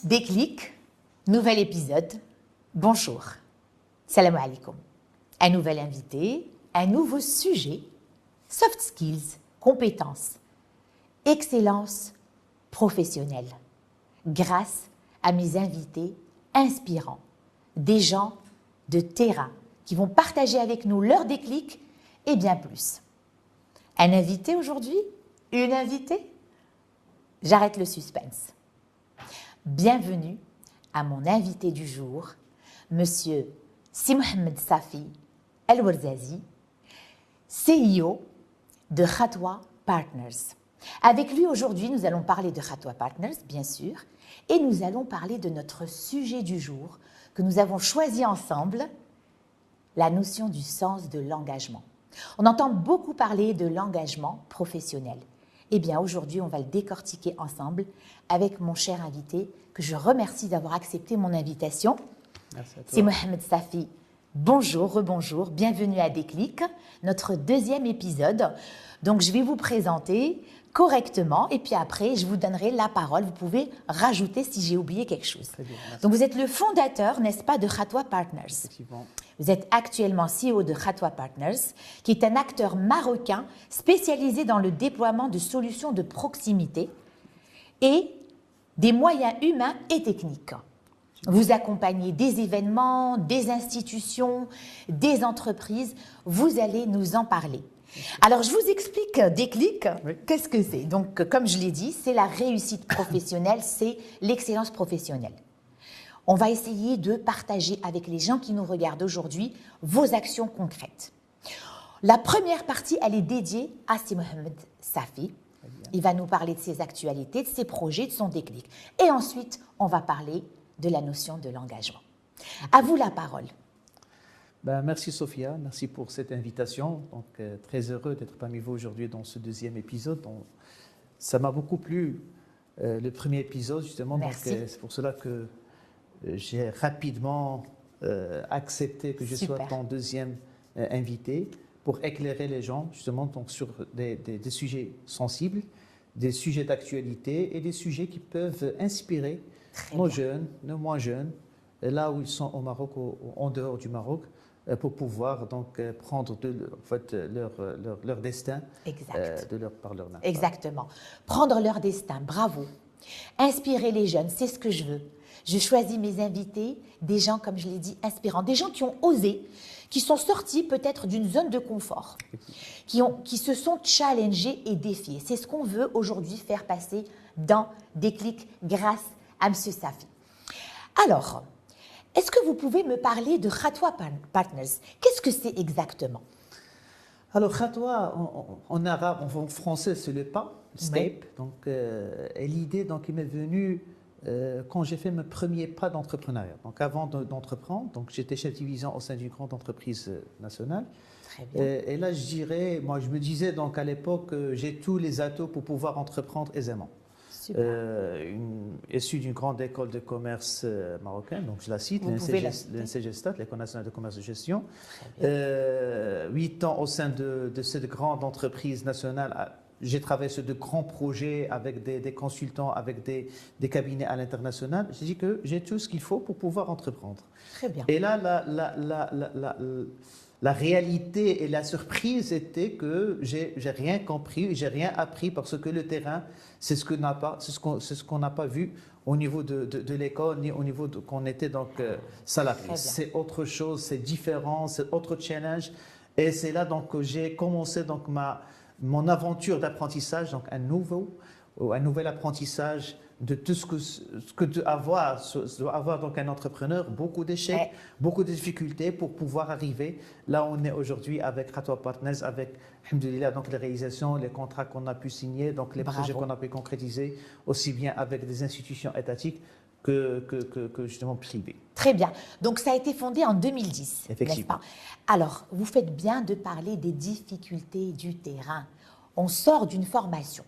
Déclic, nouvel épisode, bonjour, salam alaikum. Un nouvel invité, un nouveau sujet, soft skills, compétences, excellence professionnelle, grâce à mes invités inspirants, des gens de terrain qui vont partager avec nous leur déclic et bien plus. Un invité aujourd'hui? Une invitée? J'arrête le suspense. Bienvenue à mon invité du jour, Monsieur Si Mohamed Safi El-Warzazi, CEO de Khatwa Partners. Avec lui aujourd'hui, nous allons parler de Khatwa Partners, bien sûr, et nous allons parler de notre sujet du jour que nous avons choisi ensemble, la notion du sens de l'engagement. On entend beaucoup parler de l'engagement professionnel. Eh bien, aujourd'hui, on va le décortiquer ensemble avec mon cher invité, que je remercie d'avoir accepté mon invitation. Merci à toi. C'est Mohamed Safi. Bonjour, rebonjour, bienvenue à Déclic, notre deuxième épisode. Donc, je vais vous présenter correctement et puis après, je vous donnerai la parole. Vous pouvez rajouter si j'ai oublié quelque chose. Très bien, merci. Donc, vous êtes le fondateur, n'est-ce pas, de Khatwa Partners. Effectivement. Vous êtes actuellement CEO de Khatwa Partners, qui est un acteur marocain spécialisé dans le déploiement de solutions de proximité et des moyens humains et techniques. Vous accompagnez des événements, des institutions, des entreprises. Vous allez nous en parler. Alors, je vous explique Déclic. Oui. Qu'est-ce que c'est? Donc, comme je l'ai dit, c'est la réussite professionnelle, c'est l'excellence professionnelle. On va essayer de partager avec les gens qui nous regardent aujourd'hui vos actions concrètes. La première partie, elle est dédiée à Si Mohamed Safi. Il va nous parler de ses actualités, de ses projets, de son déclic. Et ensuite, on va parler de la notion de l'engagement. À vous la parole. Merci Sophia, merci pour cette invitation. Donc, très heureux d'être parmi vous aujourd'hui dans ce deuxième épisode. Ça m'a beaucoup plu, le premier épisode justement. Merci. Donc, c'est pour cela que j'ai rapidement accepté que je sois Super. ton deuxième invité pour éclairer les gens justement donc, sur des sujets sensibles, des sujets d'actualité et des sujets qui peuvent inspirer Très nos bien. jeunes, nos moins jeunes, là où ils sont au Maroc ou en dehors du Maroc, pour pouvoir donc prendre leur destin Exact. par leur main. Exactement. Prendre leur destin, bravo. Inspirer les jeunes, c'est ce que je veux. Je choisis mes invités, des gens, comme je l'ai dit, inspirants, des gens qui ont osé, qui sont sortis peut-être d'une zone de confort, qui se sont challengés et défiés. C'est ce qu'on veut aujourd'hui faire passer dans Déclic grâce à M. Safi. Alors, est-ce que vous pouvez me parler de Khatwa Partners? Qu'est-ce que c'est exactement? Alors, Khatwa, en arabe, en français, c'est le pas, le step. Oui. Donc, et l'idée, donc, il m'est venue quand j'ai fait mes premiers pas d'entrepreneuriat. Donc, avant d'entreprendre, donc, j'étais chef de division au sein d'une grande entreprise nationale. Très bien. Et là, je me disais, donc, à l'époque, j'ai tous les atouts pour pouvoir entreprendre aisément. Super. Issu d'une grande école de commerce marocaine, donc je la cite, Vous pouvez la citer. l'NCGSTAT, l'École nationale de commerce de gestion. Très bien. 8 ans au sein de cette grande entreprise nationale. J'ai travaillé sur de grands projets avec des consultants, avec des cabinets à l'international. J'ai dit que j'ai tout ce qu'il faut pour pouvoir entreprendre. Très bien. Et là, la réalité et la surprise était que j'ai rien compris, j'ai rien appris parce que le terrain, c'est ce qu'on n'a pas vu au niveau de l'école ni au niveau qu'on était donc salarié. Très bien. C'est autre chose, c'est différent, c'est autre challenge. Et c'est là donc que j'ai commencé donc mon aventure d'apprentissage, donc un nouvel apprentissage de tout ce que doit avoir donc un entrepreneur, beaucoup d'échecs, Ouais. beaucoup de difficultés pour pouvoir arriver là où on est aujourd'hui avec Khatwa Partners, avec, alhamdoulilah, donc les réalisations, les contrats qu'on a pu signer, donc les Bravo. projets qu'on a pu concrétiser, aussi bien avec des institutions étatiques que justement privées. Très bien. Donc, ça a été fondé en 2010, Effectivement. n'est-ce pas? Alors, vous faites bien de parler des difficultés du terrain. On sort d'une formation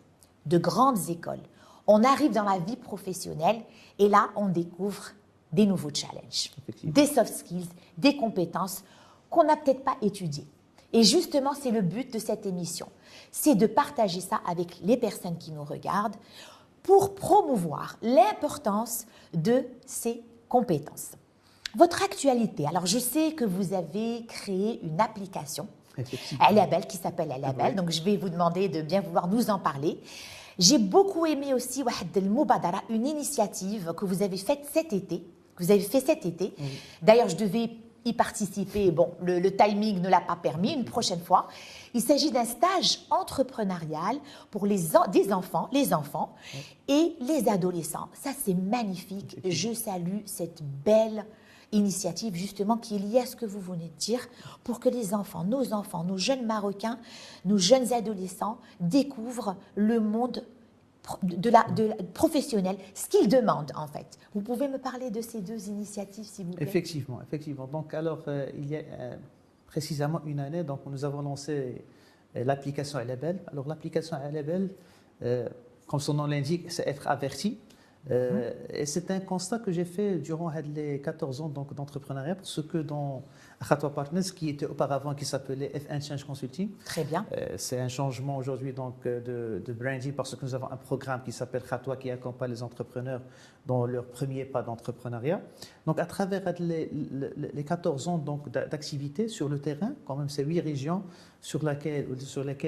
de grandes écoles. On arrive dans la vie professionnelle et là, on découvre des nouveaux challenges, Effectivement. des soft skills, des compétences qu'on n'a peut-être pas étudiées. Et justement, c'est le but de cette émission. C'est de partager ça avec les personnes qui nous regardent pour promouvoir l'importance de ces compétences. Votre actualité, alors je sais que vous avez créé une application, Alabel, qui s'appelle Alabel, donc je vais vous demander de bien vouloir nous en parler. J'ai beaucoup aimé aussi une initiative que vous avez faite cet été, D'ailleurs, je devais y participer, bon, le timing ne l'a pas permis, une prochaine fois. Il s'agit d'un stage entrepreneurial pour des enfants, les enfants et les adolescents. Ça, c'est magnifique. Je salue cette belle initiative justement qui est liée à ce que vous venez de dire pour que les enfants, nos jeunes Marocains, nos jeunes adolescents découvrent le monde de professionnel, ce qu'ils demandent en fait. Vous pouvez me parler de ces deux initiatives s'il vous plaît? Effectivement. Donc alors, il y a précisément une année, donc nous avons lancé l'application Alabel. Alors l'application Alabel, comme son nom l'indique, c'est être averti. Et c'est un constat que j'ai fait durant les 14 ans d'entrepreneuriat, parce que dans Khatwa Partners, qui était auparavant, qui s'appelait F1 Change Consulting. Très bien. C'est un changement aujourd'hui de branding, parce que nous avons un programme qui s'appelle Khatwa, qui accompagne les entrepreneurs dans leur premier pas d'entrepreneuriat. Donc à travers les 14 ans d'activité sur le terrain, quand même c'est 8 régions sur lesquelles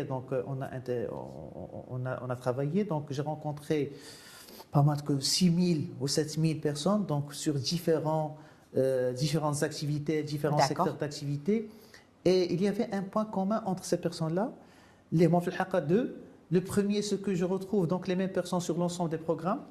donc, on a travaillé. Donc j'ai rencontré pas moins que 6 000 ou 7 000 personnes, donc sur différentes activités, différents secteurs d'activité. Et il y avait un point commun entre ces personnes-là, les membres de l'Haqqa 2. Le premier, ce que je retrouve, donc les mêmes personnes sur l'ensemble des programmes.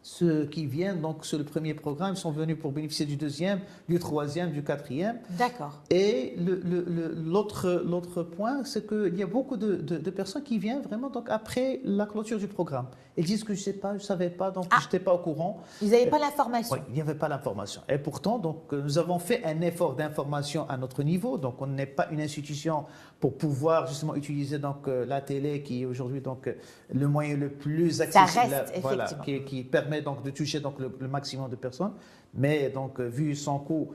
Ceux qui viennent donc sur le premier programme, ils sont venus pour bénéficier du deuxième, du troisième, du quatrième. D'accord. Et l'autre point, c'est qu'il y a beaucoup de personnes qui viennent vraiment donc après la clôture du programme. Ils disent que je ne savais pas, donc je n'étais pas au courant. Ils n'avaient pas l'information. Oui, il n'y avait pas l'information. Et pourtant, donc, nous avons fait un effort d'information à notre niveau. Donc, on n'est pas une institution pour pouvoir justement utiliser donc, la télé, qui est aujourd'hui donc, le moyen le plus accessible. Ça reste, voilà, effectivement. qui permet donc, de toucher donc, le maximum de personnes. Mais donc, vu son coût,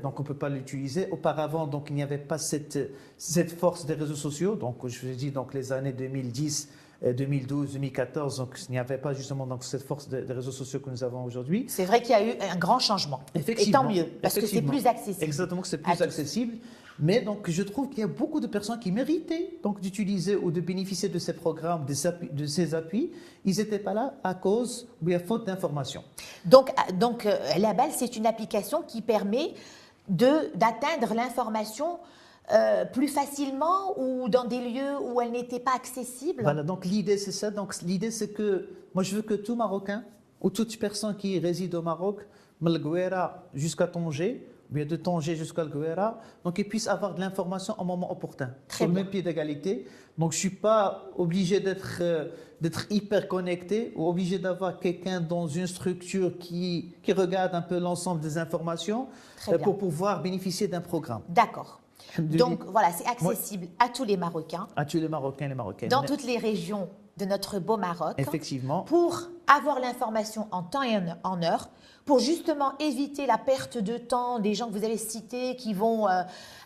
donc on ne peut pas l'utiliser. Auparavant, donc, il n'y avait pas cette force des réseaux sociaux. Donc, je vous ai dit, donc, les années 2010, 2012, 2014, donc il n'y avait pas justement donc, cette force des réseaux sociaux que nous avons aujourd'hui. C'est vrai qu'il y a eu un grand changement. Effectivement. Et tant mieux, parce que c'est plus accessible. Exactement, que c'est plus accessible. Mais donc, je trouve qu'il y a beaucoup de personnes qui méritaient donc d'utiliser ou de bénéficier de ces programmes, de ces appuis. Ils n'étaient pas là à cause ou à faute d'information. Donc Label, c'est une application qui permet d'atteindre l'information plus facilement ou dans des lieux où elle n'était pas accessible. Voilà, donc l'idée c'est ça. Donc l'idée c'est que moi je veux que tout Marocain ou toute personne qui réside au Maroc, de Guera jusqu'à Tanger, ou bien de Tanger jusqu'à Guera, donc ils puissent avoir de l'information au moment opportun, sur le même pied d'égalité. Donc je suis pas obligé d'être hyper connecté ou obligé d'avoir quelqu'un dans une structure qui regarde un peu l'ensemble des informations pour pouvoir bénéficier d'un programme. D'accord. Donc voilà, c'est accessible à tous les Marocains. À tous les Marocains et les Marocaines. Dans toutes les régions de notre beau Maroc. Effectivement. Pour avoir l'information en temps et en heure, pour justement éviter la perte de temps des gens que vous avez cités qui vont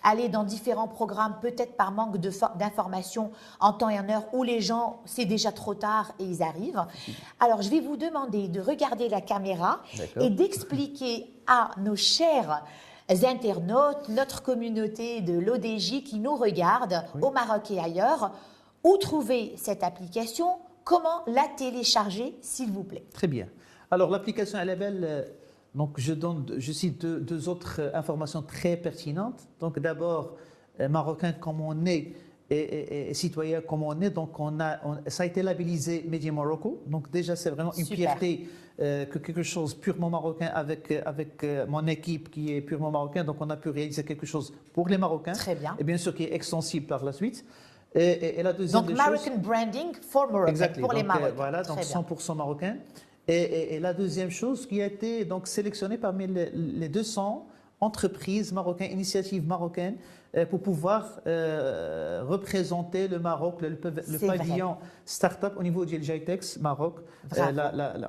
aller dans différents programmes, peut-être par manque d'informations en temps et en heure, où les gens, c'est déjà trop tard et ils arrivent. Alors, je vais vous demander de regarder la caméra et d'expliquer à nos chers internautes, notre communauté de l'ODJ qui nous regarde au Maroc et ailleurs, où trouver cette application, comment la télécharger, s'il vous plaît. Très bien. Alors, l'application Alabel, donc je cite deux autres informations très pertinentes. Donc, d'abord, Marocain comme on est et citoyen comme on est, donc ça a été labellisé Made in Morocco. Donc, déjà, c'est vraiment une fierté que quelque chose purement marocain avec mon équipe qui est purement marocain. Donc, on a pu réaliser quelque chose pour les Marocains. Très bien. Et bien sûr, qui est extensible par la suite. Et la deuxième donc, American branding for Moroccan, pour les Marocains. Voilà, donc 100% marocain. Et la deuxième chose qui a été donc sélectionnée parmi les 200 entreprises marocaines, initiatives marocaines pour pouvoir représenter le Maroc, le C'est vrai. pavillon start-up au niveau du GITEX Maroc, Bravo.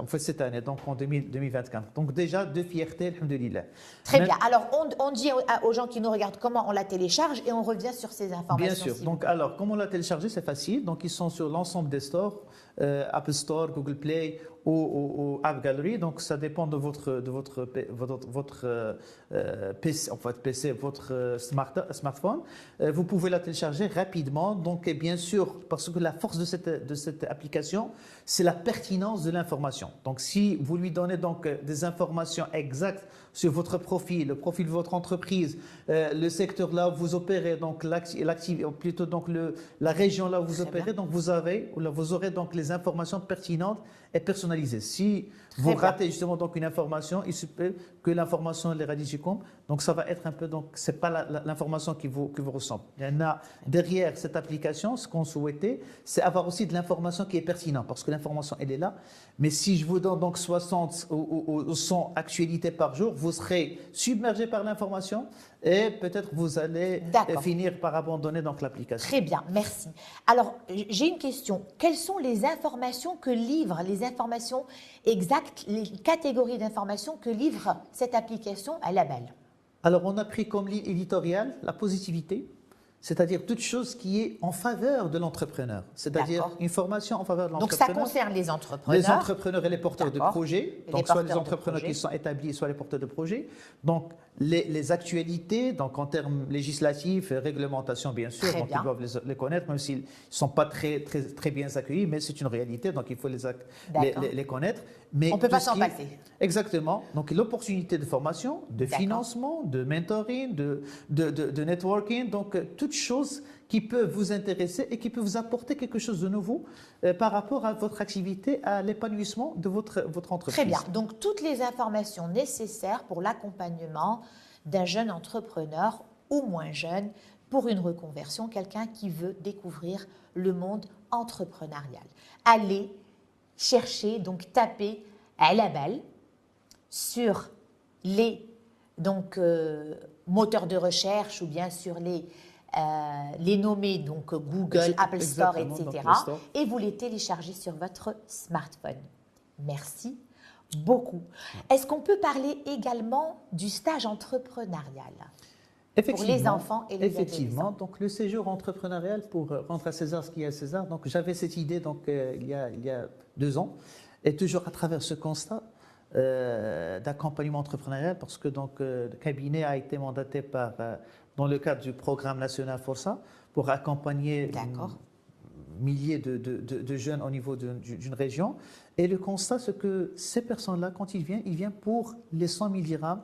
en fait cette année, donc en 2024. Donc déjà, de fierté, alhamdoulilah. Très bien. Alors, on dit aux gens qui nous regardent comment on la télécharge et on revient sur ces informations. Bien sûr. s'il Donc, vous plaît. alors, comment la télécharger, c'est facile. Donc, ils sont sur l'ensemble des stores, Apple Store, Google Play ou App Gallery. Donc, ça dépend de votre PC, en fait, PC, votre smartphone. Vous pouvez la télécharger rapidement. Donc, et bien sûr, parce que la force de cette application, c'est la pertinence de l'information. Donc, si vous lui donnez donc des informations exactes sur votre profil, le profil de votre entreprise, le secteur là où vous opérez, donc plutôt donc la région là où vous Très opérez, bien. donc vous aurez donc les informations pertinentes et personnalisées. Si Très vous bien. ratez justement donc une information, il se peut que l'information elle est rédigée comme, donc ça va être un peu donc c'est pas l'information qui vous ressemble. Il y en a derrière cette application, ce qu'on souhaitait, c'est avoir aussi de l'information qui est pertinente parce que l'information elle est là. Mais si je vous donne donc 60 ou 100 actualités par jour, vous serez submergé par l'information et peut-être vous allez D'accord. finir par abandonner donc l'application. Très bien, merci. Alors, j'ai une question. Quelles sont les informations que livre, les informations exactes, les catégories d'informations que livre cette application à la balle? Alors, on a pris comme ligne éditoriale la positivité, c'est-à-dire toute chose qui est en faveur de l'entrepreneur, c'est-à-dire D'accord. une formation en faveur de Donc, ça l'entrepreneur. concerne les entrepreneurs. Les entrepreneurs et les porteurs de D'accord. projets, Les donc soit les porteurs de entrepreneurs projets. qui sont établis, soit les porteurs de projets. Donc les actualités, donc en termes législatifs, et réglementation bien sûr, Très donc bien. ils doivent les connaître, même s'ils ne sont pas très bien accueillis, mais c'est une réalité, donc il faut les connaître. Mais On ne peut pas tout ce s'en qui- passer. Exactement. Donc l'opportunité de formation, de D'accord. financement, de mentoring, de networking, donc toutes choses qui peuvent vous intéresser et qui peuvent vous apporter quelque chose de nouveau par rapport à votre activité, à l'épanouissement de votre entreprise. Très bien. Donc, toutes les informations nécessaires pour l'accompagnement d'un jeune entrepreneur ou moins jeune pour une reconversion, quelqu'un qui veut découvrir le monde entrepreneurial. Allez chercher, donc taper à la balle sur les moteurs de recherche ou bien sur les nommer donc Google, Apple Store, Exactement, donc etc. le store. Et vous les téléchargez sur votre smartphone. Merci beaucoup. Est-ce qu'on peut parler également du stage entrepreneurial pour les enfants et les Effectivement, adolescents? donc le séjour entrepreneurial pour rendre à César ce qui est à César. Donc j'avais cette idée donc il y a 2 ans et toujours à travers ce constat d'accompagnement entrepreneurial parce que donc le cabinet a été mandaté dans le cadre du programme national Força pour accompagner D'accord. milliers de jeunes au niveau d'une région. Et le constat, c'est que ces personnes-là, quand ils viennent pour les 100 000 dirhams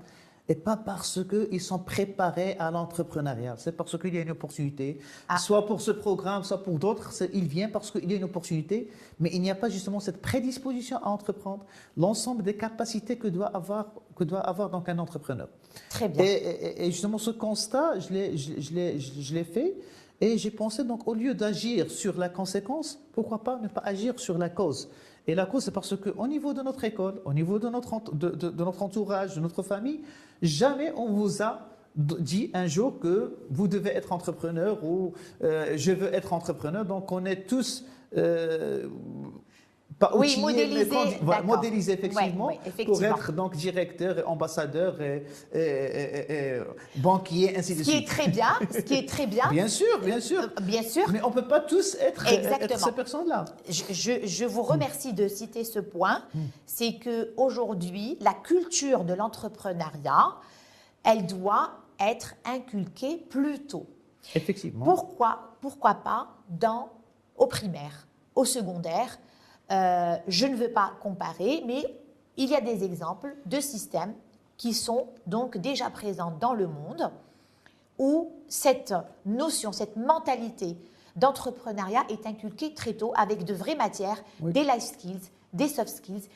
et pas parce qu'ils sont préparés à l'entrepreneuriat. C'est parce qu'il y a une opportunité, soit pour ce programme, soit pour d'autres. Ils viennent parce qu'il y a une opportunité, mais il n'y a pas justement cette prédisposition à entreprendre, l'ensemble des capacités que doit avoir donc un entrepreneur. Très bien. Et justement, ce constat, je l'ai fait. Et j'ai pensé donc au lieu d'agir sur la conséquence, pourquoi pas ne pas agir sur la cause. Et la cause, c'est parce qu'au niveau de notre école, au niveau de notre entourage, de notre famille, jamais on vous a dit un jour que vous devez être entrepreneur ou je veux être entrepreneur. Donc on est tous pas Oui, outillés, modélisés, mais d'accord. modélisés effectivement, Oui, pour effectivement. être donc directeur, ambassadeur, et banquier, ainsi de Ce qui est suite. très bien, ce qui est très bien. Bien sûr, bien sûr. Bien sûr. Mais on ne peut pas tous être ces personnes-là. Je vous remercie de citer ce point. C'est qu'aujourd'hui, la culture de l'entrepreneuriat, elle doit être inculquée plus tôt. Effectivement. Pourquoi pas au primaire, au secondaire? Je ne veux pas comparer, mais il y a des exemples de systèmes qui sont donc déjà présents dans le monde où cette notion, cette mentalité d'entrepreneuriat est inculquée très tôt avec de vraies matières, Oui. des life skills, des soft skills.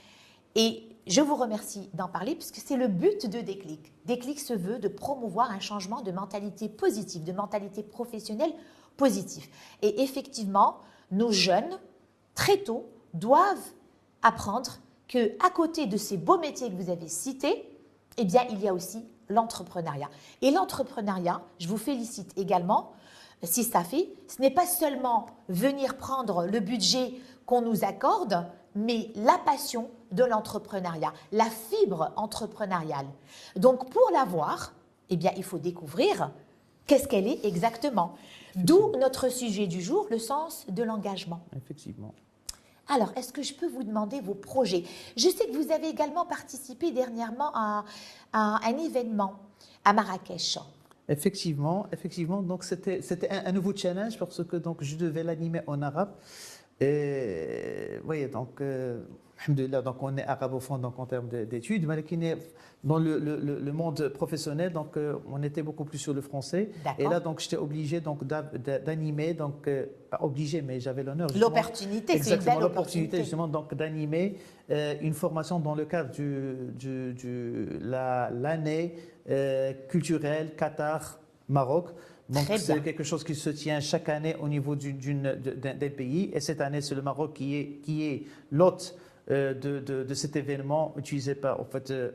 Et je vous remercie d'en parler puisque c'est le but de Déclic. Déclic se veut de promouvoir un changement de mentalité positive, de mentalité professionnelle positive. Et effectivement, nos jeunes, très tôt, doivent apprendre qu'à côté de ces beaux métiers que vous avez cités, eh bien, il y a aussi l'entrepreneuriat. Et l'entrepreneuriat, je vous félicite également, si ça fait, ce n'est pas seulement venir prendre le budget qu'on nous accorde, mais la passion de l'entrepreneuriat, la fibre entrepreneuriale. Donc pour l'avoir, eh bien, il faut découvrir qu'est-ce qu'elle est exactement. D'où notre sujet du jour, le sens de l'engagement. Effectivement. Alors, est-ce que je peux vous demander vos projets? Je sais que vous avez également participé dernièrement à un événement à Marrakech. Effectivement. Donc c'était un nouveau challenge parce que donc je devais l'animer en arabe. Et voyez donc alhamdoulilah, donc on est arabophone donc en termes d'études, mais dans le monde professionnel donc on était beaucoup plus sur le français. Et là donc j'étais obligé donc d'animer, donc pas obligé mais j'avais l'honneur. L'opportunité, c'est une belle l'opportunité justement donc d'animer une formation dans le cadre l'année culturelle Qatar-Maroc. Donc c'est quelque chose qui se tient chaque année au niveau d'un pays. Et cette année, c'est le Maroc qui est l'hôte de cet événement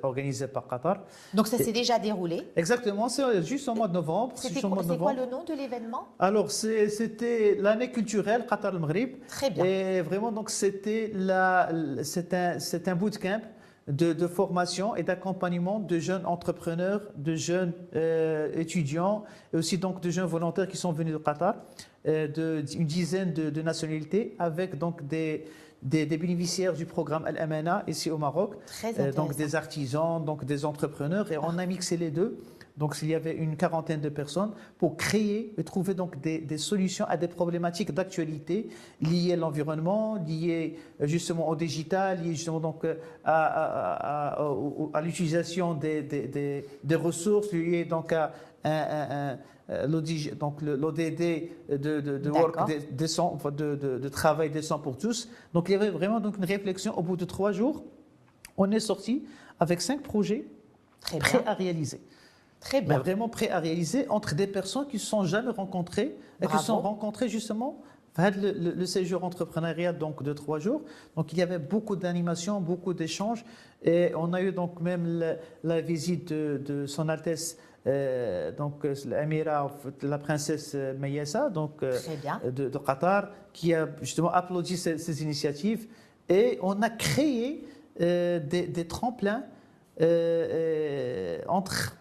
organisé par Qatar. Donc ça s'est déjà déroulé? Exactement, c'est juste au mois de novembre. C'est quoi le nom de l'événement? Alors c'était l'année culturelle Qatar-Maghreb. Très bien. Et vraiment, donc c'est un bootcamp de formation et d'accompagnement de jeunes entrepreneurs, de jeunes étudiants et aussi donc de jeunes volontaires qui sont venus de Qatar, une dizaine de nationalités avec donc des bénéficiaires du programme Al-Amana ici au Maroc, donc des artisans, donc des entrepreneurs, et on a mixé les deux. Donc, il y avait une quarantaine de personnes pour créer et trouver donc des solutions à des problématiques d'actualité liées à l'environnement, liées justement au digital, liées justement donc à l'utilisation des ressources, liées donc à l'ODD de travail décent pour tous. Donc, il y avait vraiment donc une réflexion. Au bout de 3 jours, on est sorti avec 5 projets prêts à réaliser. Très bien. Mais vraiment prêts à réaliser entre des personnes qui ne se sont jamais rencontrées et qui se sont rencontrées justement le séjour entrepreneurial donc de 3 jours. Donc il y avait beaucoup d'animations, beaucoup d'échanges et on a eu donc même la visite de Son Altesse donc l'Amira, la princesse Mayessa donc de Qatar, qui a justement applaudi ces initiatives, et on a créé des tremplins entre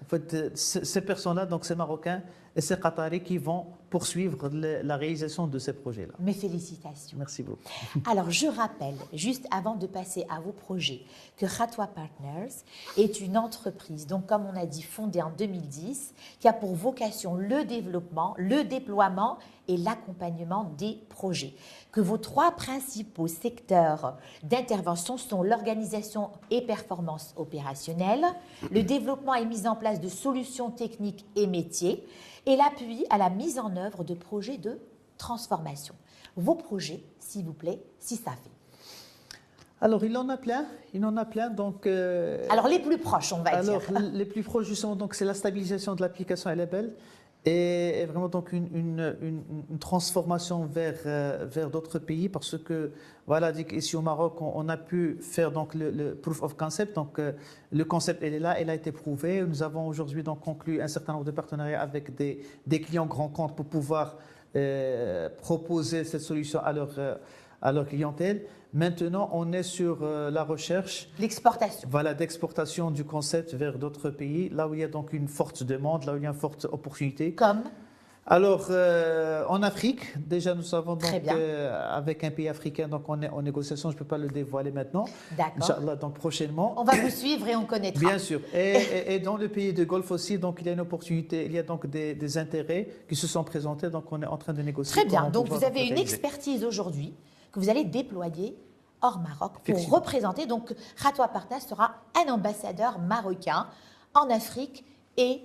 ces personnes-là, donc ces Marocains et ces Qataris qui vont poursuivre la réalisation de ces projets-là. Mes félicitations. Merci beaucoup. Alors, je rappelle, juste avant de passer à vos projets, que Khatwa Partners est une entreprise, donc comme on a dit, fondée en 2010, qui a pour vocation le développement, le déploiement et l'accompagnement des projets. Que vos 3 principaux secteurs d'intervention sont l'organisation et performance opérationnelle, le développement et mise en place de solutions techniques et métiers, et l'appui à la mise en œuvre de projets de transformation. Vos projets, s'il vous plaît, si ça fait. Alors, il en a plein. Donc, alors, les plus proches, on va dire. Alors, les plus proches, justement, donc, c'est la stabilisation de l'application à label et vraiment donc une transformation vers d'autres pays, parce que voilà, ici au Maroc, on a pu faire donc le proof of concept. Donc, le concept, il est là, il a été prouvé. Nous avons aujourd'hui donc conclu un certain nombre de partenariats avec des clients grands comptes pour pouvoir proposer cette solution à leur clientèle. Maintenant, on est sur la recherche. L'exportation. Voilà, d'exportation du concept vers d'autres pays, là où il y a donc une forte demande, là où il y a une forte opportunité. Comme? Alors, en Afrique, déjà nous savons donc avec un pays africain, donc on est en négociation, je ne peux pas le dévoiler maintenant. D'accord. Inch'Allah, donc prochainement. On va vous suivre et on connaîtra. Bien sûr. Et dans le pays de Golfe aussi, donc il y a une opportunité, il y a donc des intérêts qui se sont présentés, donc on est en train de négocier. Très bien, donc vous avez une expertise aujourd'hui que vous allez déployer hors Maroc pour représenter. Donc, Khatwa Partners sera un ambassadeur marocain en Afrique et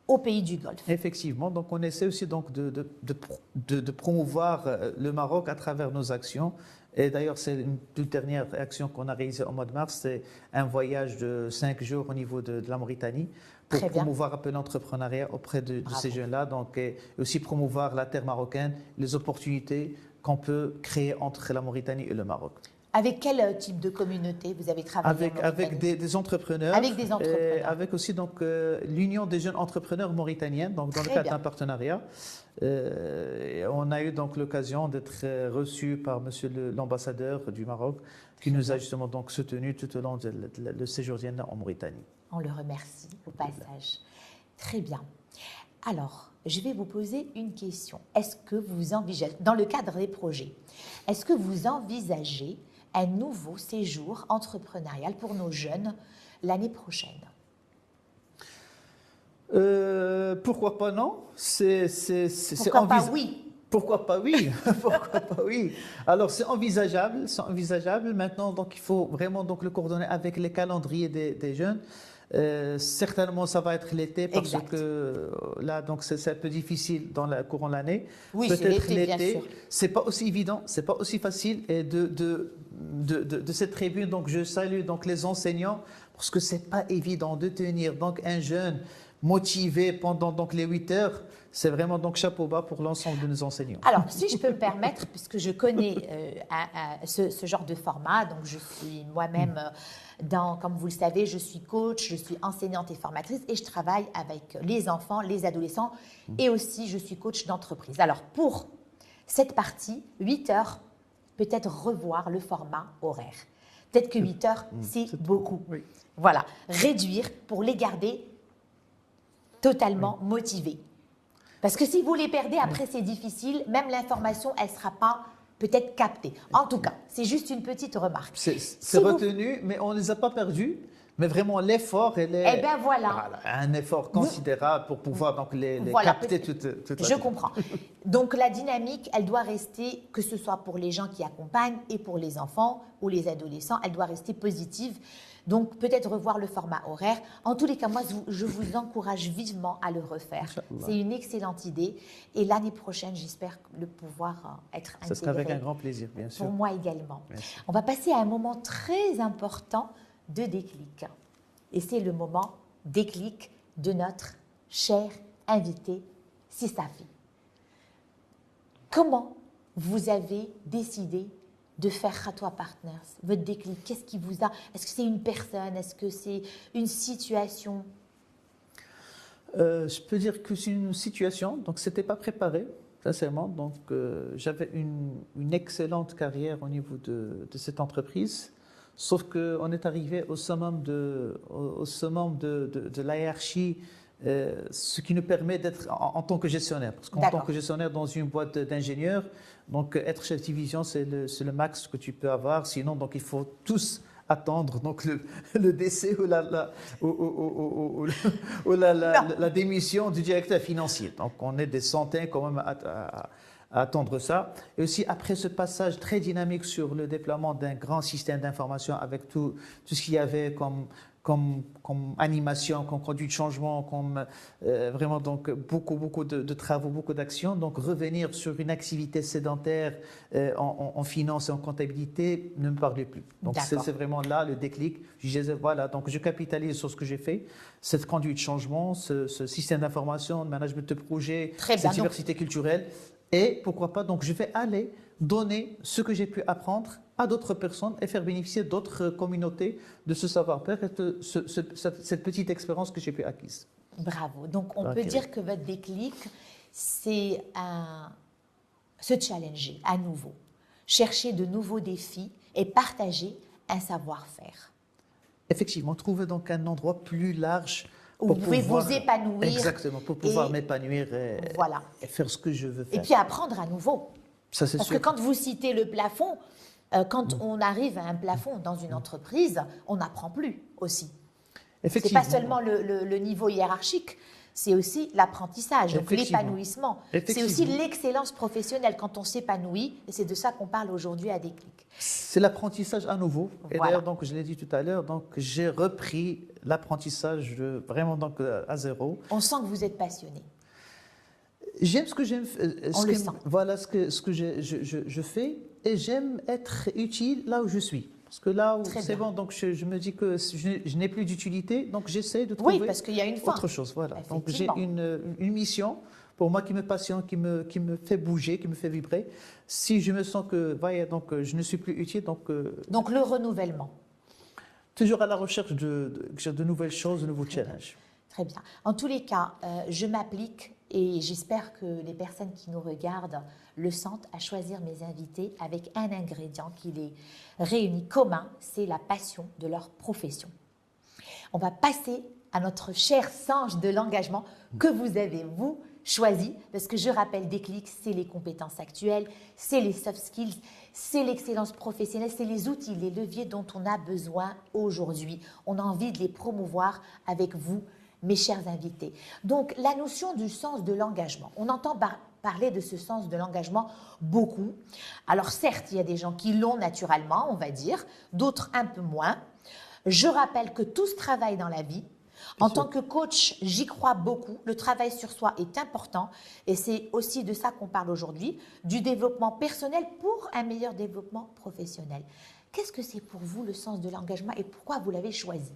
au pays du Golfe. Effectivement, donc on essaie aussi donc de promouvoir le Maroc à travers nos actions. Et d'ailleurs, c'est une toute dernière action qu'on a réalisée au mois de mars, c'est un voyage de 5 jours au niveau de la Mauritanie pour promouvoir un peu l'entrepreneuriat auprès de ces jeunes-là, donc et aussi promouvoir la terre marocaine, les opportunités qu'on peut créer entre la Mauritanie et le Maroc. Avec quel type de communauté vous avez travaillé avec des entrepreneurs. Avec des entrepreneurs. Avec aussi donc l'Union des jeunes entrepreneurs mauritaniens, donc dans le cadre d'un partenariat. On a eu donc l'occasion d'être reçus par Monsieur l'ambassadeur du Maroc, qui nous a justement donc soutenus tout au long de séjour en Mauritanie. On le remercie au passage. Très bien. Alors, je vais vous poser une question. Est-ce que vous envisagez, dans le cadre des projets, est-ce que vous envisagez un nouveau séjour entrepreneurial pour nos jeunes l'année prochaine? Pourquoi pas non? Pourquoi pas oui? Pourquoi pas oui? Pourquoi pas oui? Alors c'est envisageable, c'est envisageable. Maintenant, donc il faut vraiment donc le coordonner avec les calendriers des jeunes. Certainement, ça va être l'été parce que là, donc c'est un peu difficile dans le courant de l'année. Oui, peut-être l'été. C'est pas aussi évident, c'est pas aussi facile. Et de cette tribune, donc je salue donc les enseignants parce que c'est pas évident de tenir donc un jeune motivé pendant donc les 8 heures. C'est vraiment donc chapeau bas pour l'ensemble de nos enseignants. Alors, si je peux me permettre, puisque je connais ce genre de format, donc je suis moi-même comme vous le savez, je suis coach, je suis enseignante et formatrice et je travaille avec les enfants, les adolescents et aussi je suis coach d'entreprise. Alors, pour cette partie, 8 heures, peut-être revoir le format horaire. Peut-être que 8 heures, c'est beaucoup. Oui. Voilà, réduire pour les garder totalement motivés. Parce que si vous les perdez, après c'est difficile, même l'information, elle ne sera pas peut-être captée. En tout cas, c'est juste une petite remarque. C'est retenu, mais on ne les a pas perdus. Mais vraiment, l'effort, Eh bien voilà. Un effort considérable pour pouvoir donc les capter toute la Je comprends. Donc la dynamique, elle doit rester, que ce soit pour les gens qui accompagnent et pour les enfants ou les adolescents, elle doit rester positive. Donc peut-être revoir le format horaire. En tous les cas, moi, je vous encourage vivement à le refaire. C'est une excellente idée. Et l'année prochaine, j'espère le pouvoir être intégré. Ça sera avec un grand plaisir, bien sûr. Pour moi également. Merci. On va passer à un moment très important de déclic. Et c'est le moment déclic de notre cher invité, Sisafi. Comment vous avez décidé de faire Khatwa Partners, votre déclic? Qu'est-ce qui vous a... Est-ce que c'est une personne? Est-ce que c'est une situation? Je peux dire que c'est une situation, donc ce n'était pas préparé, sincèrement. Donc j'avais une excellente carrière au niveau de cette entreprise, sauf qu'on est arrivé au summum de la hiérarchie, ce qui nous permet d'être en tant que gestionnaire. Parce qu'en tant que gestionnaire dans une boîte d'ingénieurs, donc être chef de division, c'est le max que tu peux avoir. Sinon, donc, il faut tous attendre donc le décès ou la démission du directeur financier. Donc, on est des centaines quand même à attendre ça. Et aussi, après ce passage très dynamique sur le déploiement d'un grand système d'information avec tout ce qu'il y avait comme animation, comme conduite de changement, comme vraiment donc beaucoup de travaux, beaucoup d'actions. Donc revenir sur une activité sédentaire en finance et en comptabilité ne me parlait plus. Donc c'est vraiment là le déclic. Je disais voilà, donc je capitalise sur ce que j'ai fait, cette conduite de changement, ce système d'information, de management de projet, cette diversité culturelle. Et pourquoi pas, donc je vais aller donner ce que j'ai pu apprendre à d'autres personnes et faire bénéficier d'autres communautés de ce savoir-faire et de cette petite expérience que j'ai pu acquise. Bravo. Donc on peut dire que votre déclic, c'est se challenger à nouveau, chercher de nouveaux défis et partager un savoir-faire. Effectivement, trouver donc un endroit plus large où vous pouvez vous épanouir. Exactement, pour pouvoir m'épanouir et faire ce que je veux faire. Et puis apprendre à nouveau. Ça, c'est Parce que quand vous citez le plafond, quand on arrive à un plafond dans une entreprise, on n'apprend plus aussi. Ce n'est pas seulement le niveau hiérarchique, c'est aussi l'apprentissage, donc l'épanouissement. C'est aussi l'excellence professionnelle quand on s'épanouit, et c'est de ça qu'on parle aujourd'hui à Déclic. C'est l'apprentissage à nouveau. Et d'ailleurs, donc, je l'ai dit tout à l'heure, donc j'ai repris l'apprentissage vraiment donc, à zéro. On sent que vous êtes passionné. J'aime ce que j'aime. On le sent. Voilà ce que je fais, et j'aime être utile là où je suis. Parce que là où c'est bon, donc je me dis que je n'ai plus d'utilité, donc j'essaie de trouver parce qu'il y a une fin. autre chose. Voilà. Donc j'ai une mission pour moi qui me passionne, qui me fait bouger, qui me fait vibrer. Si je me sens que voilà, donc, je ne suis plus utile, Donc le renouvellement. Toujours à la recherche de nouvelles choses, de nouveaux challenges. Très bien. En tous les cas, je m'applique et j'espère que les personnes qui nous regardent le sentent à choisir mes invités avec un ingrédient qui les réunit commun, c'est la passion de leur profession. On va passer à notre cher singe de l'engagement que vous avez, vous, choisi, parce que je rappelle, Déclic, c'est les compétences actuelles, c'est les soft skills, c'est l'excellence professionnelle, c'est les outils, les leviers dont on a besoin aujourd'hui. On a envie de les promouvoir avec vous, mes chers invités. Donc, la notion du sens de l'engagement. On entend parler de ce sens de l'engagement beaucoup. Alors, certes, il y a des gens qui l'ont naturellement, on va dire, d'autres un peu moins. Je rappelle que tout se travaille dans la vie. En tant que coach, j'y crois beaucoup. Le travail sur soi est important et c'est aussi de ça qu'on parle aujourd'hui, du développement personnel pour un meilleur développement professionnel. Qu'est-ce que c'est pour vous le sens de l'engagement et pourquoi vous l'avez choisi?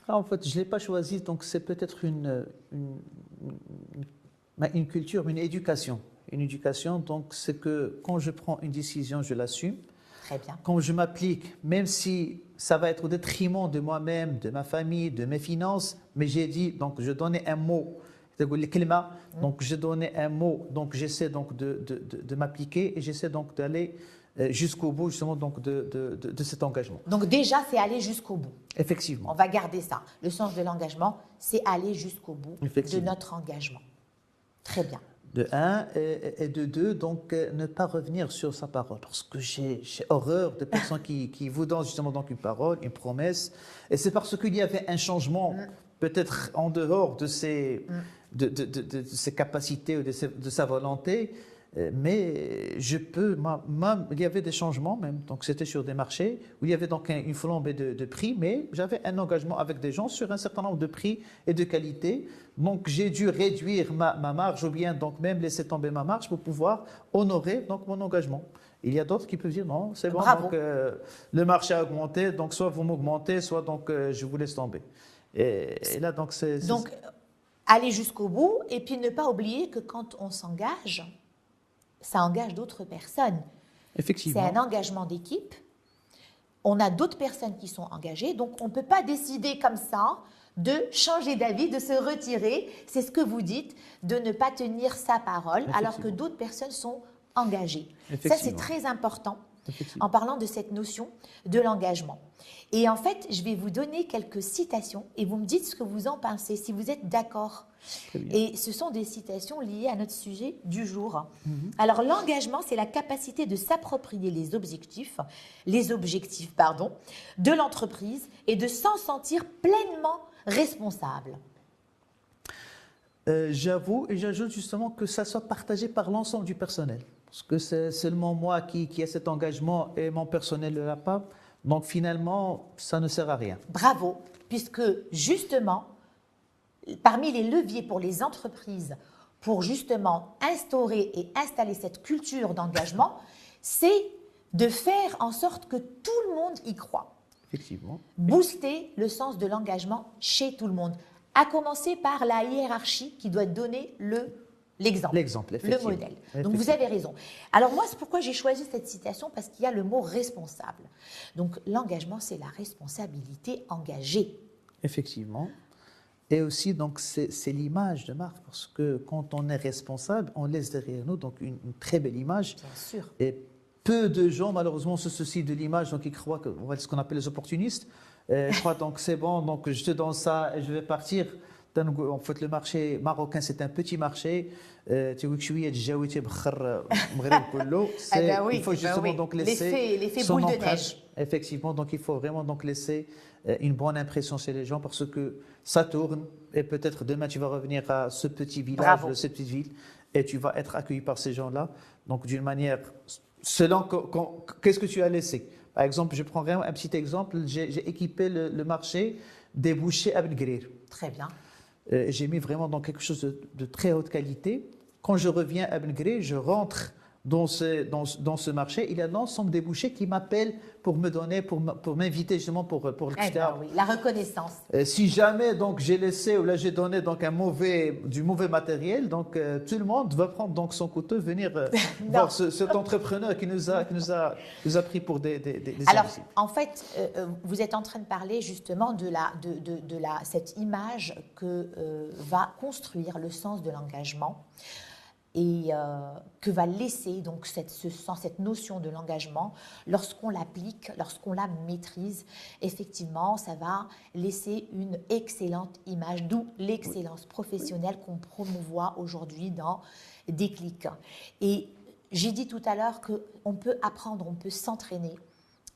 En fait, je ne l'ai pas choisi, donc c'est peut-être une culture, une éducation. Une éducation, donc c'est que quand je prends une décision, je l'assume. Très bien. Quand je m'applique, même si ça va être au détriment de moi-même, de ma famille, de mes finances, mais j'ai dit, donc je donnais un mot, donc je donnais un mot, donc j'essaie donc de m'appliquer et j'essaie donc d'aller jusqu'au bout justement donc de cet engagement. Donc déjà, c'est aller jusqu'au bout. Effectivement. On va garder ça. Le sens de l'engagement, c'est aller jusqu'au bout de notre engagement. Très bien. De un, et de deux, donc ne pas revenir sur sa parole. Parce que j'ai horreur de personnes qui vous donnent justement donc une parole, une promesse. Et c'est parce qu'il y avait un changement, peut-être en dehors de ses capacités ou de sa volonté. Mais je peux, il y avait des changements même, donc c'était sur des marchés où il y avait donc une flambée de prix, mais j'avais un engagement avec des gens sur un certain nombre de prix et de qualité. Donc j'ai dû réduire ma marge ou bien donc même laisser tomber ma marge pour pouvoir honorer donc mon engagement. Il y a d'autres qui peuvent dire non, c'est bon, donc, le marché a augmenté, donc soit vous m'augmentez, soit donc je vous laisse tomber. Et là donc c'est... Donc aller jusqu'au bout et puis ne pas oublier que quand on s'engage, ça engage d'autres personnes. Effectivement. C'est un engagement d'équipe. On a d'autres personnes qui sont engagées, donc on ne peut pas décider comme ça de changer d'avis, de se retirer. C'est ce que vous dites, de ne pas tenir sa parole, alors que d'autres personnes sont engagées. Ça, c'est très important en parlant de cette notion de l'engagement. Et en fait, je vais vous donner quelques citations et vous me dites ce que vous en pensez, si vous êtes d'accord. Et ce sont des citations liées à notre sujet du jour. Alors, l'engagement, c'est la capacité de s'approprier les objectifs de l'entreprise et de s'en sentir pleinement responsable. J'avoue et j'ajoute justement que ça soit partagé par l'ensemble du personnel. Parce que c'est seulement moi qui ai cet engagement et mon personnel ne l'a pas. Donc finalement, ça ne sert à rien. Bravo, puisque justement, parmi les leviers pour les entreprises, pour justement instaurer et installer cette culture d'engagement, c'est de faire en sorte que tout le monde y croit. Effectivement. Booster le sens de l'engagement chez tout le monde, à commencer par la hiérarchie qui doit donner l'exemple, le modèle. Donc vous avez raison. Alors moi, c'est pourquoi j'ai choisi cette citation, parce qu'il y a le mot responsable. Donc l'engagement, c'est la responsabilité engagée. Effectivement. Et aussi, donc, c'est l'image de marque, parce que quand on est responsable, on laisse derrière nous donc une très belle image. Bien sûr. Et peu de gens, malheureusement, se soucient de l'image, donc ils croient que ce qu'on appelle les opportunistes. Je crois donc c'est bon, donc je te donne ça et je vais partir. En fait, le marché marocain, c'est un petit marché. Il faut justement donc laisser l'effet son boule de empreinte. neige. Effectivement, donc il faut vraiment donc laisser une bonne impression chez les gens parce que ça tourne et peut-être demain tu vas revenir à ce petit village, cette petite ville et tu vas être accueilli par ces gens-là. Donc d'une manière, selon qu'est-ce que tu as laissé. Par exemple, je prends vraiment un petit exemple. J'ai équipé le marché des bouchers à Ben Guerir. Très bien. J'ai mis vraiment dans quelque chose de très haute qualité. Quand je reviens à Ben Guerir, je rentre dans ce marché, il y a l'ensemble des bouchers qui m'appellent pour me donner, pour m'inviter justement pour Eh le ben oui, la reconnaissance. Si jamais donc j'ai laissé ou là j'ai donné donc du mauvais matériel, donc tout le monde va prendre donc son couteau, venir voir cet entrepreneur qui nous a pris pour des Alors, imbéciles. en fait, vous êtes en train de parler justement de cette image que va construire le sens de l'engagement et que va laisser donc cette notion de l'engagement lorsqu'on l'applique, lorsqu'on la maîtrise. Effectivement, ça va laisser une excellente image, d'où l'excellence professionnelle qu'on promouvoit aujourd'hui dans Déclic. Et j'ai dit tout à l'heure qu'on peut apprendre, on peut s'entraîner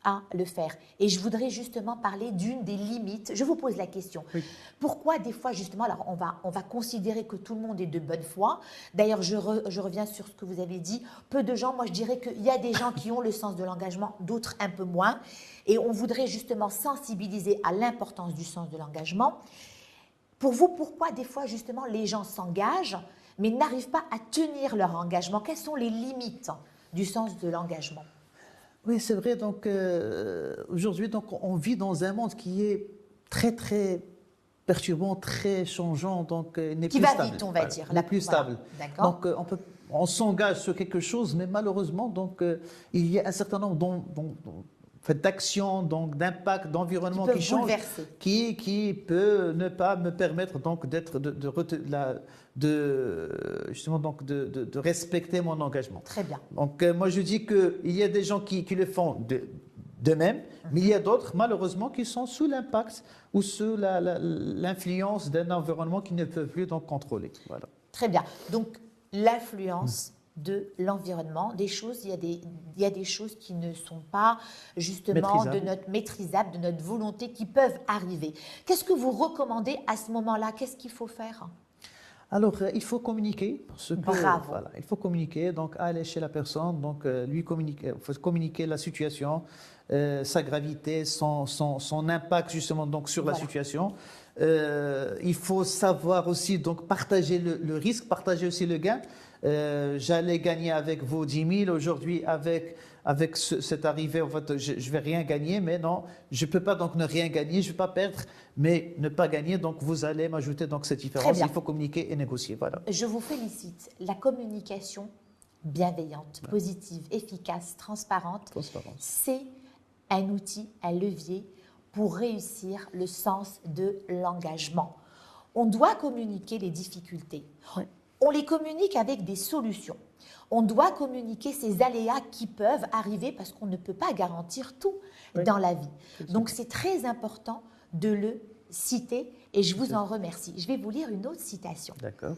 à le faire. Et je voudrais justement parler d'une des limites. Je vous pose la question. Oui. Pourquoi des fois, justement, alors on va considérer que tout le monde est de bonne foi. D'ailleurs, je reviens sur ce que vous avez dit. Peu de gens, moi je dirais qu'il y a des gens qui ont le sens de l'engagement, d'autres un peu moins. Et on voudrait justement sensibiliser à l'importance du sens de l'engagement. Pour vous, pourquoi des fois, justement, les gens s'engagent, mais n'arrivent pas à tenir leur engagement? Quelles sont les limites du sens de l'engagement? Oui, c'est vrai. Donc aujourd'hui, donc on vit dans un monde qui est très très perturbant, très changeant, donc n'est qui plus va stable. Vite, on va dire. N'est plus stable. D'accord. Donc on s'engage sur quelque chose, mais malheureusement, donc il y a un certain nombre d'actions, donc d'impact, d'environnement qui change, qui peut ne pas me permettre donc justement donc de respecter mon engagement. Très bien. Donc moi je dis qu'il y a des gens qui le font d'eux-mêmes, mais il y a d'autres malheureusement qui sont sous l'impact ou sous l'influence d'un environnement qu'ils ne peuvent plus donc contrôler. Voilà. Très bien. Donc l'influence de l'environnement, il y a des choses qui ne sont pas justement maîtrisables, de notre volonté, qui peuvent arriver. Qu'est-ce que vous recommandez à ce moment-là? Qu'est-ce qu'il faut faire? Alors, il faut communiquer. Bravo. Voilà, il faut communiquer, donc aller chez la personne, donc lui communiquer, faut communiquer la situation, sa gravité, son impact justement donc sur la situation. Il faut savoir aussi donc partager le risque, partager aussi le gain. J'allais gagner avec vos 10 000 aujourd'hui avec cette arrivée, en fait, je ne vais rien gagner, mais non, je ne peux pas donc ne rien gagner, je ne vais pas perdre, mais ne pas gagner, donc vous allez m'ajouter donc cette différence, il faut communiquer et négocier. Voilà. Je vous félicite. La communication bienveillante, positive, efficace, transparente, c'est un outil, un levier pour réussir le sens de l'engagement. On doit communiquer les difficultés. Oui. On les communique avec des solutions. On doit communiquer ces aléas qui peuvent arriver parce qu'on ne peut pas garantir tout dans la vie. Donc, c'est très important de le citer et je vous en remercie. Je vais vous lire une autre citation. D'accord.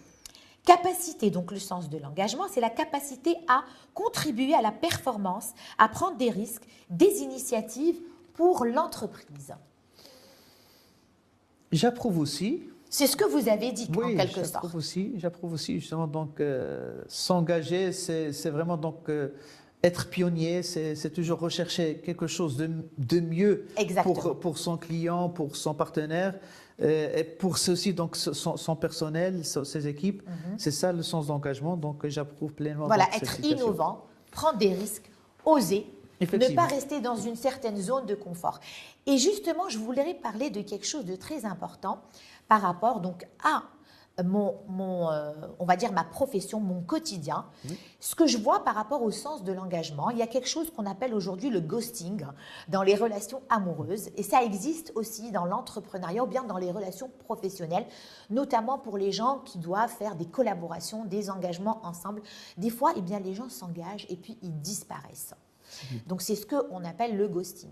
Capacité, donc le sens de l'engagement, c'est la capacité à contribuer à la performance, à prendre des risques, des initiatives pour l'entreprise. J'approuve aussi. C'est ce que vous avez dit, en quelque sorte. J'approuve aussi, justement, donc, s'engager, c'est vraiment donc être pionnier, c'est toujours rechercher quelque chose de mieux pour son client, pour son partenaire, et pour ceci, donc, son personnel, ses équipes. C'est ça le sens d'engagement, donc j'approuve pleinement. Voilà, être innovant, prendre des risques, oser, ne pas rester dans une certaine zone de confort. Et justement, je voudrais parler de quelque chose de très important par rapport donc à on va dire ma profession, mon quotidien. Ce que je vois par rapport au sens de l'engagement, il y a quelque chose qu'on appelle aujourd'hui le ghosting dans les relations amoureuses, et ça existe aussi dans l'entrepreneuriat ou bien dans les relations professionnelles, notamment pour les gens qui doivent faire des collaborations, des engagements ensemble. Des fois, eh bien, les gens s'engagent et puis ils disparaissent. Donc, c'est ce qu'on appelle le ghosting.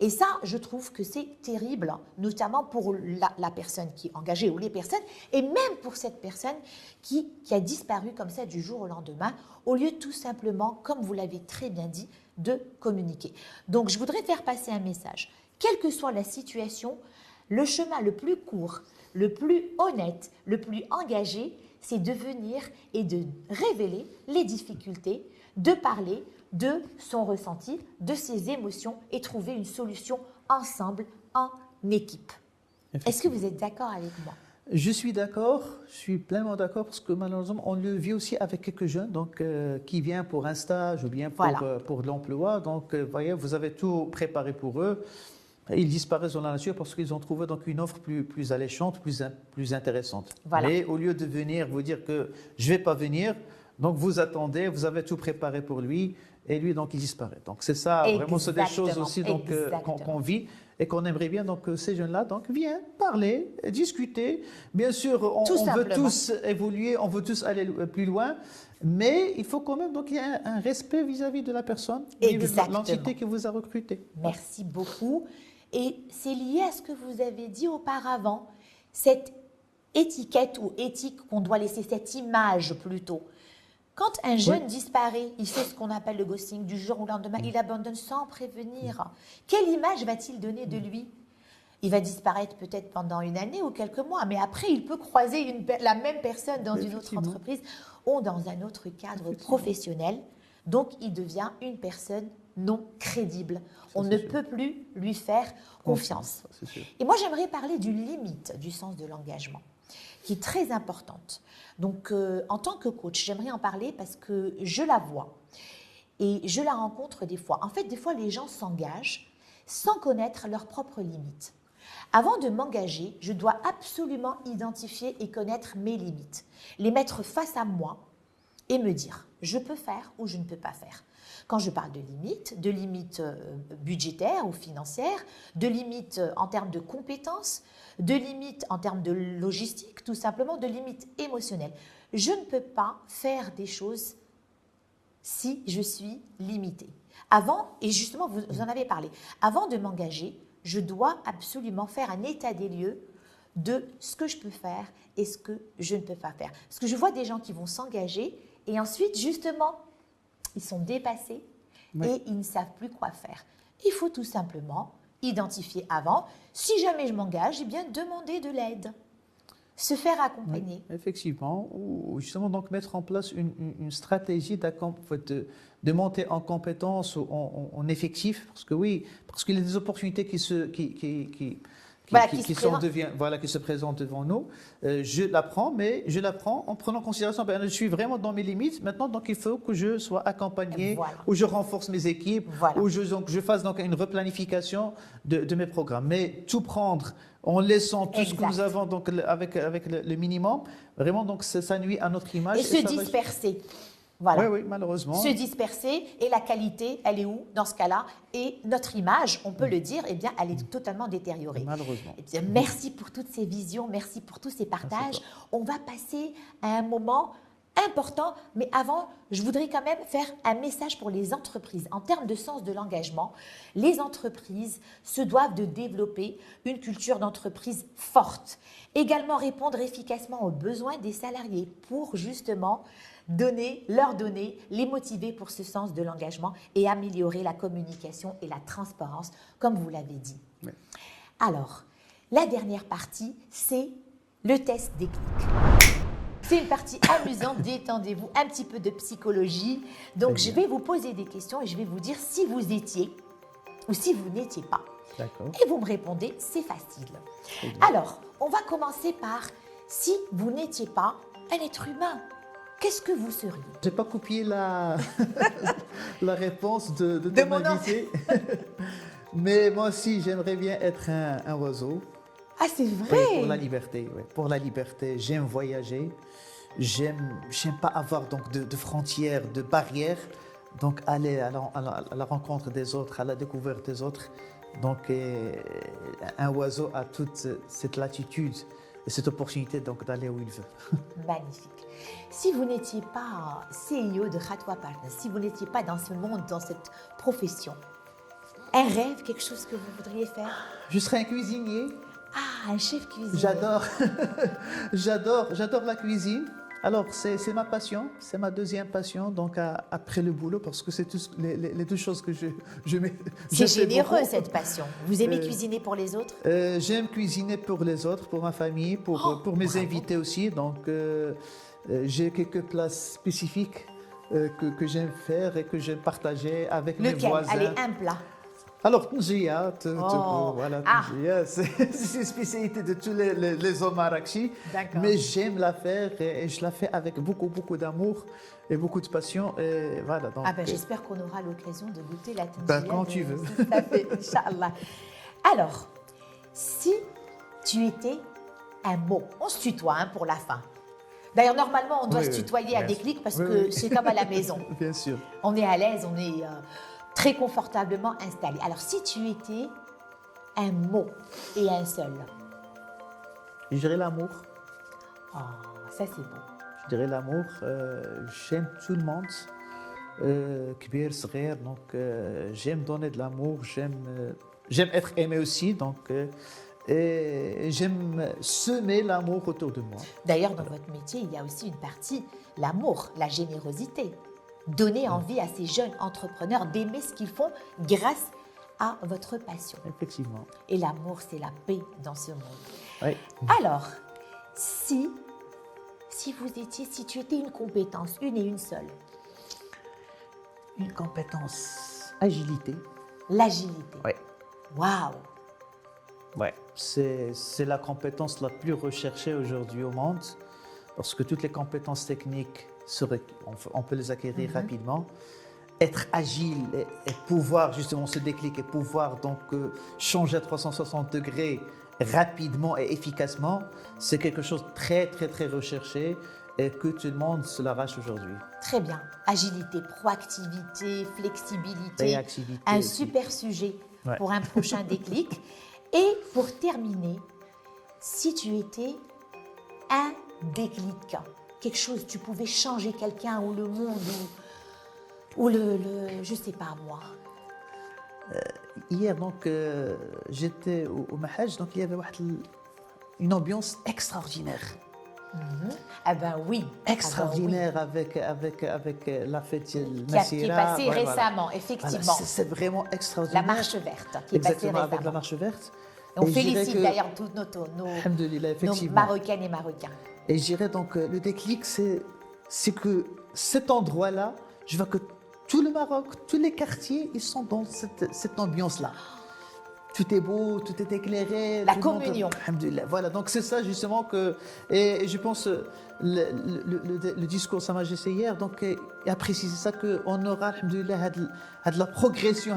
Et ça, je trouve que c'est terrible, notamment pour la personne qui est engagée ou les personnes, et même pour cette personne qui a disparu comme ça du jour au lendemain, au lieu tout simplement, comme vous l'avez très bien dit, de communiquer. Donc, je voudrais faire passer un message. Quelle que soit la situation, le chemin le plus court, le plus honnête, le plus engagé, c'est de venir et de révéler les difficultés, de parler de son ressenti, de ses émotions et trouver une solution ensemble, en équipe. Est-ce que vous êtes d'accord avec moi? Je suis d'accord, je suis pleinement d'accord parce que malheureusement, on le vit aussi avec quelques jeunes donc, qui viennent pour un stage ou bien pour de l'emploi. Donc, voyez, vous avez tout préparé pour eux. Ils disparaissent dans la nature parce qu'ils ont trouvé donc, une offre plus alléchante, plus intéressante. Voilà. Mais au lieu de venir vous dire que je ne vais pas venir, donc vous attendez, vous avez tout préparé pour lui et lui, donc, il disparaît. Donc, c'est ça, vraiment, c'est des choses aussi donc, qu'on vit. Et qu'on aimerait bien donc, que ces jeunes-là viennent parler, discuter. Bien sûr, on veut tous évoluer, on veut tous aller plus loin, mais il faut quand même qu'il y ait un respect vis-à-vis de la personne, de l'entité qui vous a recruté. Merci beaucoup. Et c'est lié à ce que vous avez dit auparavant, cette étiquette ou éthique qu'on doit laisser, cette image plutôt. Quand un jeune disparaît, il fait ce qu'on appelle le ghosting du jour au lendemain, il abandonne sans prévenir. Quelle image va-t-il donner de lui? Il va disparaître peut-être pendant une année ou quelques mois, mais après, il peut croiser la même personne dans une autre entreprise ou dans un autre cadre professionnel. Donc, il devient une personne non crédible. On ne peut plus lui faire confiance. Et moi, j'aimerais parler d'une limite du sens de l'engagement, qui est très importante. Donc, en tant que coach, j'aimerais en parler parce que je la vois et je la rencontre des fois. En fait, des fois, les gens s'engagent sans connaître leurs propres limites. Avant de m'engager, je dois absolument identifier et connaître mes limites, les mettre face à moi et me dire « je peux faire ou je ne peux pas faire ». Quand je parle de limites budgétaires ou financières, de limites en termes de compétences, de limites en termes de logistique, tout simplement, de limites émotionnelles. Je ne peux pas faire des choses si je suis limitée. Avant, et justement, vous en avez parlé, avant de m'engager, je dois absolument faire un état des lieux de ce que je peux faire et ce que je ne peux pas faire. Parce que je vois des gens qui vont s'engager et ensuite, justement, ils sont dépassés et ils ne savent plus quoi faire. Il faut tout simplement identifier avant. Si jamais je m'engage, eh bien demander de l'aide, se faire accompagner. Oui, effectivement, ou justement donc mettre en place une stratégie de monter en compétences ou en effectif, parce qu'il y a des opportunités qui se présentent devant nous. Je l'apprends, mais je l'apprends en prenant en considération, je suis vraiment dans mes limites maintenant, donc il faut que je sois accompagné, ou je renforce mes équipes, ou je fasse donc une replanification de mes programmes. Mais tout prendre en laissant tout ce que nous avons donc avec le minimum, vraiment donc ça nuit à notre image. Et se disperser. Voilà. Oui, malheureusement. Se disperser, et la qualité, elle est où dans ce cas-là? Et notre image, on peut le dire, eh bien, elle est totalement détériorée. Malheureusement. Eh bien, merci pour toutes ces visions, merci pour tous ces partages. On va passer à un moment important, mais avant, je voudrais quand même faire un message pour les entreprises. En termes de sens de l'engagement, les entreprises se doivent de développer une culture d'entreprise forte. Également répondre efficacement aux besoins des salariés pour justement leur donner, les motiver pour ce sens de l'engagement et améliorer la communication et la transparence, comme vous l'avez dit. Oui. Alors, la dernière partie, c'est le test des clics. C'est une partie amusante, détendez-vous, un petit peu de psychologie. Donc, je vais vous poser des questions et je vais vous dire si vous étiez ou si vous n'étiez pas. D'accord. Et vous me répondez, c'est facile. Alors, on va commencer par si vous n'étiez pas un être humain. Qu'est-ce que vous seriez? Je n'ai pas copié la réponse de mon invité. Mais moi aussi, j'aimerais bien être un oiseau. Ah, c'est vrai? Oui, pour la liberté. Oui. Pour la liberté, j'aime voyager. J'aime pas avoir donc de frontières, de barrières. Donc, aller à la rencontre des autres, à la découverte des autres. Donc, un oiseau a toute cette latitude et cette opportunité donc d'aller où il veut. Magnifique. Si vous n'étiez pas CEO de Khatwa Partners, si vous n'étiez pas dans ce monde, dans cette profession, un rêve, quelque chose que vous voudriez faire? Je serais un cuisinier. Ah, un chef cuisinier. J'adore la cuisine. Alors, c'est ma passion, c'est ma deuxième passion, donc après le boulot, parce que c'est les deux choses que je mets. C'est généreux cette passion. Vous aimez cuisiner pour les autres? J'aime cuisiner pour les autres, pour ma famille, pour mes invités aussi. Donc, j'ai quelques plats spécifiques que j'aime faire et que j'aime partager avec mes voisins. Allez, un plat. Alors, Tungia, voilà, Ah. Tungia, c'est une spécialité de tous les hommes marrakechis. D'accord. Mais j'aime la faire et je la fais avec beaucoup, beaucoup d'amour et beaucoup de passion. Et voilà, donc, J'espère qu'on aura l'occasion de goûter la tangia. quand tu veux. Ça fait, Inch'Allah. Alors, si tu étais un mot, on se tutoie pour la fin. D'ailleurs, normalement, on doit se tutoyer à Déclic parce que c'est comme à la maison. Bien sûr. On est à l'aise, on est très confortablement installé. Alors, si tu étais un mot et un seul. Je dirais l'amour. Oh, ça c'est beau. Je dirais l'amour. J'aime tout le monde. Kbir, Sgher, donc j'aime donner de l'amour. J'aime être aimé aussi. Donc, et j'aime semer l'amour autour de moi. D'ailleurs, dans votre métier, il y a aussi une partie, l'amour, la générosité. Donner envie à ces jeunes entrepreneurs d'aimer ce qu'ils font grâce à votre passion. Effectivement. Et l'amour, c'est la paix dans ce monde. Oui. Alors, si tu étais une compétence, une et une seule. Une compétence, agilité. L'agilité. Oui. Waouh! Ouais, c'est la compétence la plus recherchée aujourd'hui au monde parce que toutes les compétences techniques, on peut les acquérir rapidement. Être agile et pouvoir justement se déclic et pouvoir donc changer à 360 degrés rapidement et efficacement, c'est quelque chose de très, très, très recherché et que tout le monde se l'arrache aujourd'hui. Très bien. Agilité, proactivité, flexibilité. Réactivité Un aussi. super sujet Ouais. pour un prochain déclic. Et pour terminer, si tu étais un déclic, quelque chose, tu pouvais changer quelqu'un ou le monde ou je sais pas moi. Hier, donc, j'étais au Mahaj, donc il y avait une ambiance extraordinaire. Ah ben oui. Extraordinaire avec la fête Qui est Massira. passée Ouais, récemment, voilà. effectivement. Voilà, c'est vraiment extraordinaire. La marche verte qui est passée Exactement, récemment. avec la marche verte. Et on Et je dirais félicite que- d'ailleurs tous Alhamdulillah, nos effectivement. Marocaines et Marocains. Et je dirais donc, le déclic, c'est que cet endroit-là, je vois que tout le Maroc, tous les quartiers, ils sont dans cette ambiance-là. Tout est beau, tout est éclairé. La tout le monde- communion. Alhamdulillah. Voilà, donc c'est ça justement que... Et je pense, le discours Sa Majesté hier, donc, il a précisé ça qu'on aura, alhamdulillah, la progression,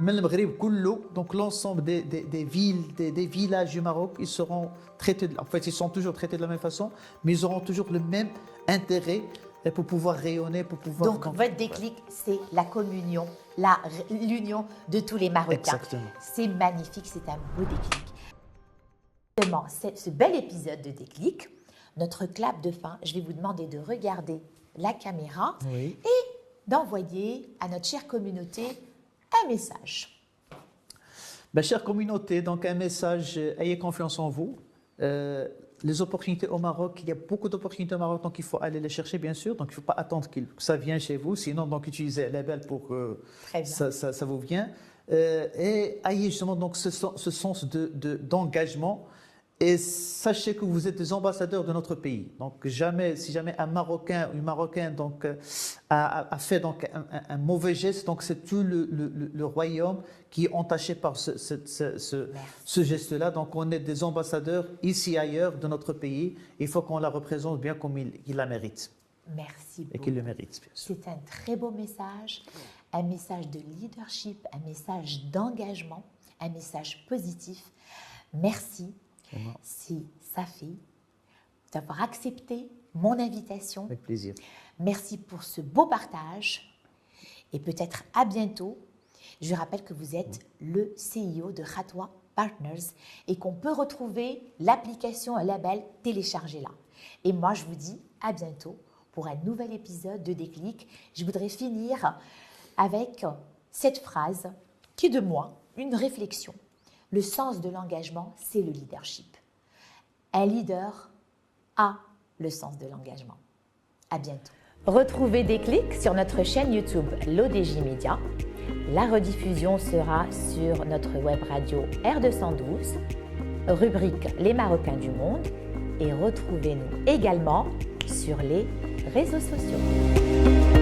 mais le Maghreb كله, donc l'ensemble des villes, des villages du Maroc, ils seront traités, en fait, ils sont toujours traités de la même façon, mais ils auront toujours le même intérêt pour pouvoir rayonner, pour pouvoir... Donc, votre déclic, c'est la communion, l'union de tous les Marocains. Exactement. C'est magnifique, c'est un beau déclic. Justement, ce bel épisode de déclic, notre clap de fin, je vais vous demander de regarder la caméra Oui. et d'envoyer à notre chère communauté un message. Chère communauté, donc un message, ayez confiance en vous. Les opportunités au Maroc, il y a beaucoup d'opportunités au Maroc, donc il faut aller les chercher, bien sûr. Donc il ne faut pas attendre que ça vienne chez vous, sinon donc utilisez les labels pour que Très bien. ça vous vienne. Et ayez justement donc ce sens d'engagement. Et sachez que vous êtes des ambassadeurs de notre pays. Donc si jamais un Marocain ou une Marocaine donc, a fait donc, un mauvais geste, donc c'est tout le royaume qui est entaché par ce geste-là. Donc on est des ambassadeurs ici et ailleurs de notre pays. Il faut qu'on la représente bien comme il la mérite. Merci beaucoup. Et qu'il le mérite, bien sûr. C'est un très beau message, un message de leadership, un message d'engagement, un message positif. Merci. C'est Safi d'avoir accepté mon invitation. Avec plaisir. Merci pour ce beau partage et peut-être à bientôt. Je rappelle que vous êtes le CEO de Khatwa Partners et qu'on peut retrouver l'application label téléchargez-la. Et moi, je vous dis à bientôt pour un nouvel épisode de Déclic. Je voudrais finir avec cette phrase qui est de moi, une réflexion. Le sens de l'engagement, c'est le leadership. Un leader a le sens de l'engagement. À bientôt. Retrouvez Déclic sur notre chaîne YouTube l'ODJ Média. La rediffusion sera sur notre web radio R212, rubrique Les Marocains du monde, et retrouvez-nous également sur les réseaux sociaux.